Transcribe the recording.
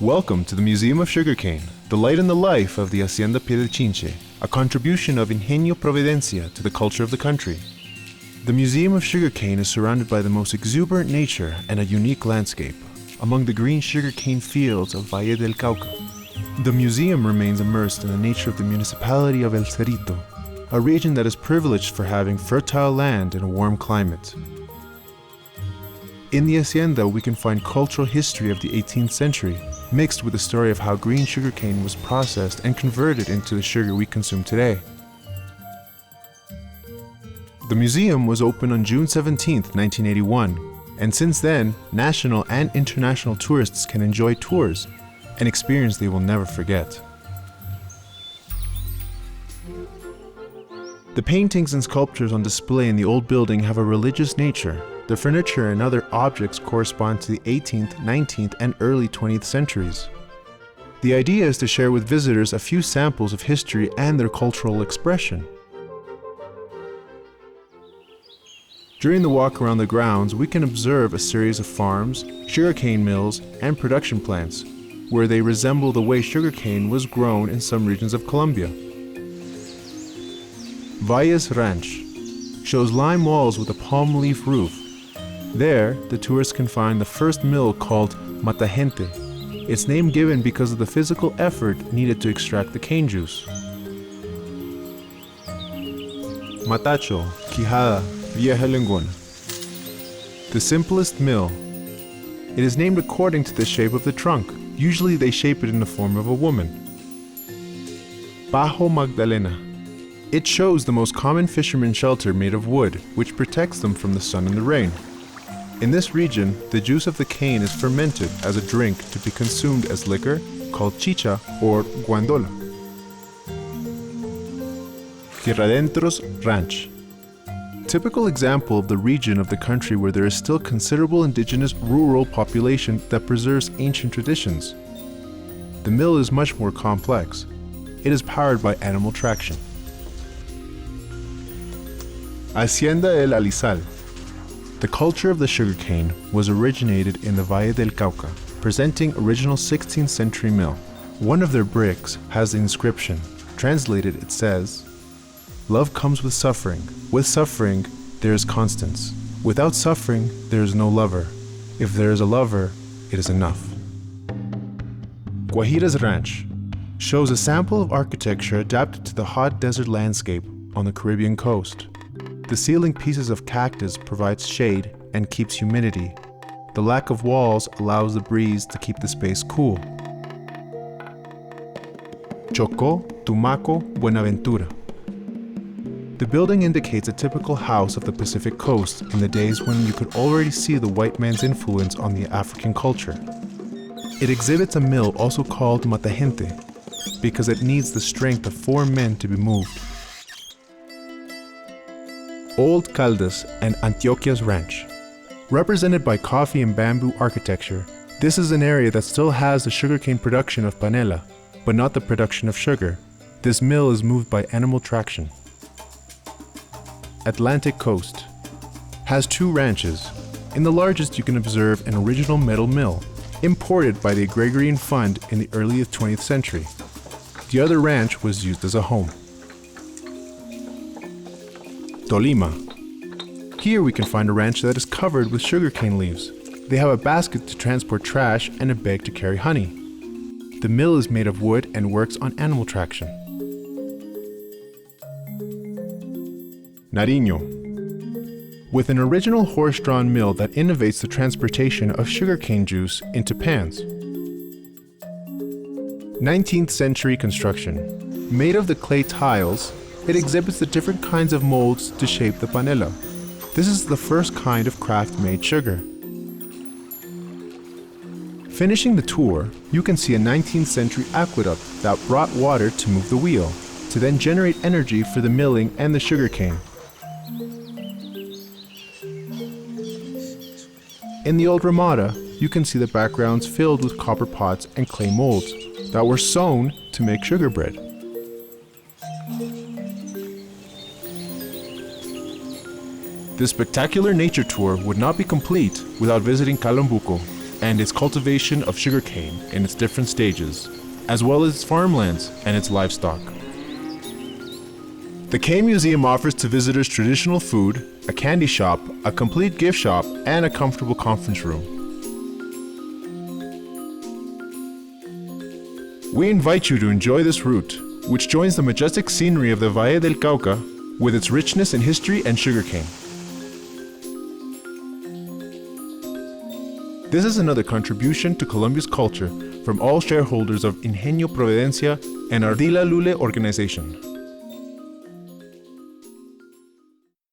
Welcome to the Museum of Sugarcane, the light in the life of the Hacienda Piedechinche, a contribution of Ingenio Providencia to the culture of the country. The Museum of Sugarcane is surrounded by the most exuberant nature and a unique landscape, among the green sugarcane fields of Valle del Cauca. The museum remains immersed in the nature of the municipality of El Cerrito, a region that is privileged for having fertile land and a warm climate. In the Hacienda, we can find cultural history of the 18th century, mixed with the story of how green sugarcane was processed and converted into the sugar we consume today. The museum was opened on June 17, 1981, and since then, national and international tourists can enjoy tours, an experience they will never forget. The paintings and sculptures on display in the old building have a religious nature. The furniture and other objects correspond to the 18th, 19th, and early 20th centuries. The idea is to share with visitors a few samples of history and their cultural expression. During the walk around the grounds, we can observe a series of farms, sugarcane mills, and production plants, where they resemble the way sugarcane was grown in some regions of Colombia. Valles Ranch shows lime walls with a palm leaf roof. There, the tourists can find the first mill called Matagente, its name given because of the physical effort needed to extract the cane juice. Matacho, Quijada, Vieja Lengona. The simplest mill. It is named according to the shape of the trunk. Usually they shape it in the form of a woman. Bajo Magdalena. It shows the most common fisherman shelter made of wood, which protects them from the sun and the rain. In this region, the juice of the cane is fermented as a drink to be consumed as liquor, called chicha or guandola. Tierradentro's Ranch. Typical example of the region of the country where there is still considerable indigenous rural population that preserves ancient traditions. The mill is much more complex. It is powered by animal traction. Hacienda El Alizal. The culture of the sugarcane was originated in the Valle del Cauca, presenting original 16th century mill. One of their bricks has the inscription. Translated, it says, "Love comes with suffering. With suffering, there is constance. Without suffering, there is no lover. If there is a lover, it is enough." Guajira's Ranch shows a sample of architecture adapted to the hot desert landscape on the Caribbean coast. The ceiling pieces of cactus provides shade and keeps humidity. The lack of walls allows the breeze to keep the space cool. Chocó, Tumaco, Buenaventura. The building indicates a typical house of the Pacific coast in the days when you could already see the white man's influence on the African culture. It exhibits a mill also called Matagente because it needs the strength of 4 men to be moved. Old Caldas and Antioquia's Ranch. Represented by coffee and bamboo architecture, this is an area that still has the sugarcane production of panela, but not the production of sugar. This mill is moved by animal traction. Atlantic Coast has 2 ranches. In the largest, you can observe an original metal mill, imported by the Agrarian Fund in the early 20th century. The other ranch was used as a home. Tolima. Here we can find a ranch that is covered with sugarcane leaves. They have a basket to transport trash and a bag to carry honey. The mill is made of wood and works on animal traction. Nariño. With an original horse-drawn mill that innovates the transportation of sugarcane juice into pans. 19th century construction. Made of the clay tiles, it exhibits the different kinds of molds to shape the panela. This is the first kind of craft-made sugar. Finishing the tour, you can see a 19th century aqueduct that brought water to move the wheel, to then generate energy for the milling and the sugarcane. In the old Ramada, you can see the backgrounds filled with copper pots and clay molds that were sewn to make sugar bread. This spectacular nature tour would not be complete without visiting Calombuco, and its cultivation of sugarcane in its different stages, as well as its farmlands and its livestock. The cane museum offers to visitors traditional food, a candy shop, a complete gift shop, and a comfortable conference room. We invite you to enjoy this route, which joins the majestic scenery of the Valle del Cauca with its richness in history and sugarcane. This is another contribution to Colombia's culture from all shareholders of Ingenio Providencia and Ardila Lule organization.